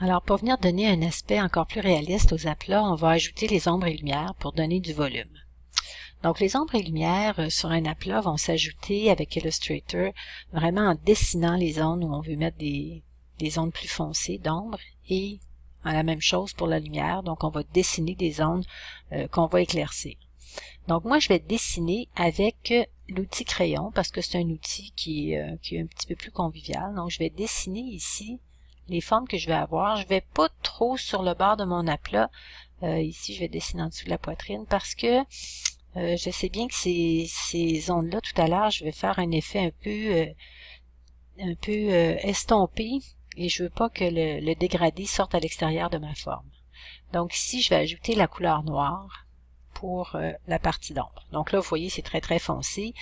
Alors, pour venir donner un aspect encore plus réaliste aux aplats, on va ajouter les ombres et lumières pour donner du volume. Donc, les ombres et lumières sur un aplat vont s'ajouter avec Illustrator, vraiment en dessinant les zones où on veut mettre des zones plus foncées d'ombre et la même chose pour la lumière. Donc, on va dessiner des zones qu'on va éclaircir. Donc, moi, je vais dessiner avec l'outil crayon parce que c'est un outil qui est un petit peu plus convivial. Donc, je vais dessiner ici les formes que je vais avoir. Je vais pas trop sur le bord de mon aplat. Ici, je vais dessiner en dessous de la poitrine parce que je sais bien que ces zones-là, tout à l'heure, je vais faire un effet un peu estompé et je veux pas que le dégradé sorte à l'extérieur de ma forme. Donc ici, je vais ajouter la couleur noire pour la partie d'ombre. Donc là, vous voyez, c'est très très foncé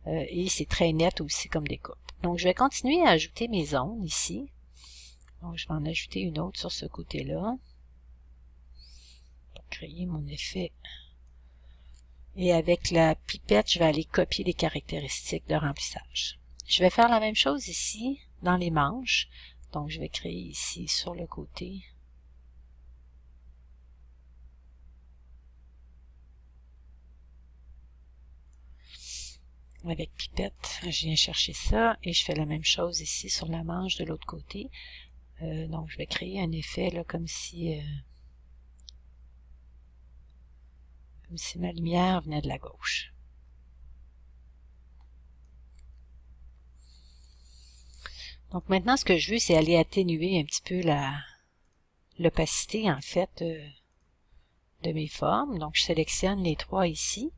et c'est très net aussi comme découpe. Donc je vais continuer à ajouter mes zones ici. Donc je vais en ajouter une autre sur ce côté-là pour créer mon effet. Et avec la pipette, je vais aller copier les caractéristiques de remplissage. Je vais faire la même chose ici dans les manches. Donc je vais créer ici sur le côté. Avec pipette, je viens chercher ça et je fais la même chose ici sur la manche de l'autre côté. Donc je vais créer un effet là, comme si ma lumière venait de la gauche. Donc maintenant, ce que je veux, c'est aller atténuer un petit peu l'opacité en fait de mes formes. Donc je sélectionne les trois ici.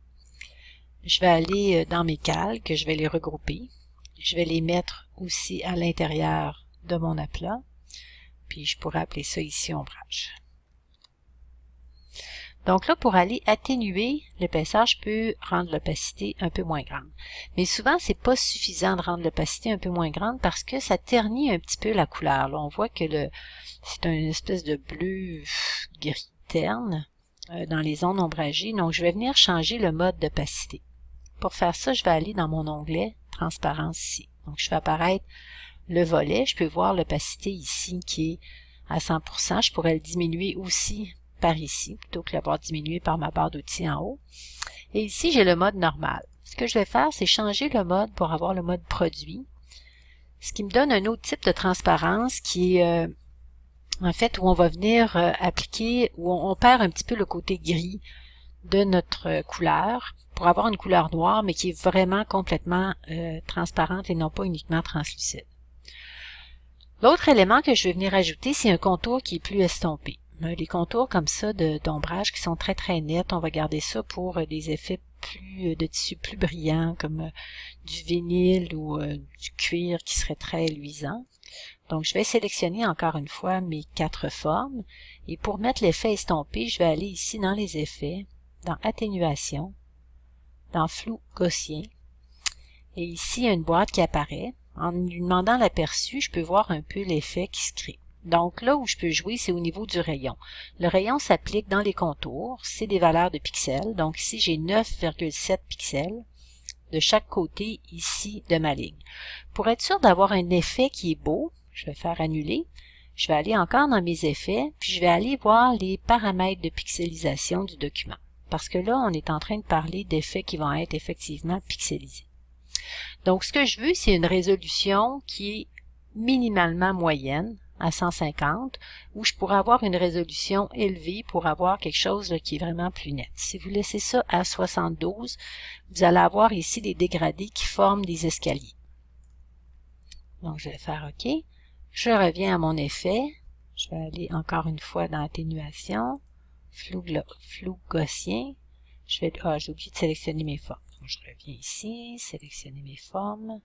Je vais aller dans mes calques, je vais les regrouper. Je vais les mettre aussi à l'intérieur de mon aplat. Puis je pourrais appeler ça ici ombrage. Donc là, pour aller atténuer l'épaisseur, je peux rendre l'opacité un peu moins grande. Mais souvent, c'est pas suffisant de rendre l'opacité un peu moins grande parce que ça ternit un petit peu la couleur. Là, on voit que c'est une espèce de bleu gris terne dans les zones ombragées. Donc, je vais venir changer le mode d'opacité. Pour faire ça, je vais aller dans mon onglet Transparence ici. Donc, je fais apparaître le volet. Je peux voir l'opacité ici qui est à 100%. Je pourrais le diminuer aussi par ici, plutôt que l'avoir diminué par ma barre d'outils en haut. Et ici, j'ai le mode normal. Ce que je vais faire, c'est changer le mode pour avoir le mode produit, ce qui me donne un autre type de transparence qui est en fait où on va venir appliquer, où on perd un petit peu le côté gris de notre couleur pour avoir une couleur noire, mais qui est vraiment complètement transparente et non pas uniquement translucide. L'autre élément que je vais venir ajouter, c'est un contour qui est plus estompé. Les contours comme ça d'ombrage qui sont très très nets, on va garder ça pour des effets de tissu plus brillants comme du vinyle ou du cuir qui serait très luisant. Donc je vais sélectionner encore une fois mes 4 formes et pour mettre l'effet estompé, je vais aller ici dans les effets, dans atténuation, dans flou gaussien et ici il y a une boîte qui apparaît. En lui demandant l'aperçu, je peux voir un peu l'effet qui se crée. Donc là où je peux jouer, c'est au niveau du rayon. Le rayon s'applique dans les contours, c'est des valeurs de pixels. Donc ici, j'ai 9,7 pixels de chaque côté ici de ma ligne. Pour être sûr d'avoir un effet qui est beau, je vais faire annuler. Je vais aller encore dans mes effets, puis je vais aller voir les paramètres de pixelisation du document. Parce que là, on est en train de parler d'effets qui vont être effectivement pixelisés. Donc ce que je veux, c'est une résolution qui est minimalement moyenne, à 150, où je pourrais avoir une résolution élevée pour avoir quelque chose là, qui est vraiment plus net. Si vous laissez ça à 72, vous allez avoir ici des dégradés qui forment des escaliers. Donc je vais faire OK. Je reviens à mon effet. Je vais aller encore une fois dans atténuation, flou gaussien. J'ai oublié de sélectionner mes formes. Donc, je reviens ici, sélectionner mes formes.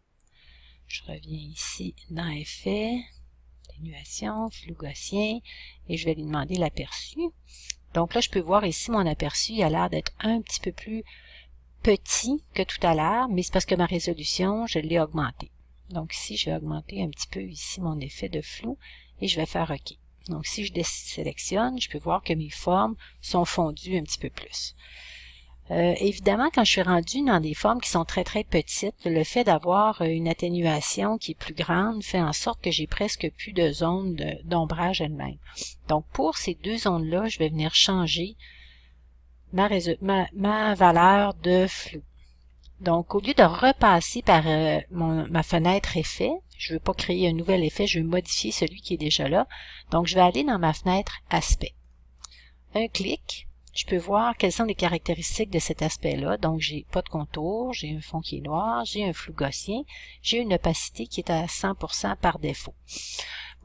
Je reviens ici dans effet, atténuation, flou gaussien, et je vais lui demander l'aperçu. Donc là, je peux voir ici mon aperçu, il a l'air d'être un petit peu plus petit que tout à l'heure, mais c'est parce que ma résolution, je l'ai augmentée. Donc ici, je vais augmenter un petit peu ici mon effet de flou, et je vais faire OK. Donc si je désélectionne, je peux voir que mes formes sont fondues un petit peu plus. Évidemment, quand je suis rendue dans des formes qui sont très très petites, le fait d'avoir une atténuation qui est plus grande fait en sorte que j'ai presque plus de zones d'ombrage elle-même. Donc pour ces deux zones-là, je vais venir changer ma valeur de flou. Donc au lieu de repasser par ma fenêtre effet, je ne veux pas créer un nouvel effet, je veux modifier celui qui est déjà là. Donc je vais aller dans ma fenêtre aspect. Un clic. Je peux voir quelles sont les caractéristiques de cet aspect-là. Donc, j'ai pas de contour, j'ai un fond qui est noir, j'ai un flou gaussien, j'ai une opacité qui est à 100% par défaut.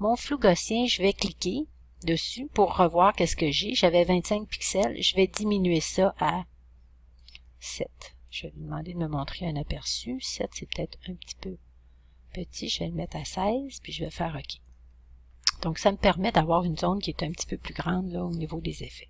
Mon flou gaussien, je vais cliquer dessus pour revoir qu'est-ce que j'ai. J'avais 25 pixels, je vais diminuer ça à 7. Je vais lui demander de me montrer un aperçu. 7, c'est peut-être un petit peu petit. Je vais le mettre à 16, puis je vais faire OK. Donc, ça me permet d'avoir une zone qui est un petit peu plus grande là, au niveau des effets.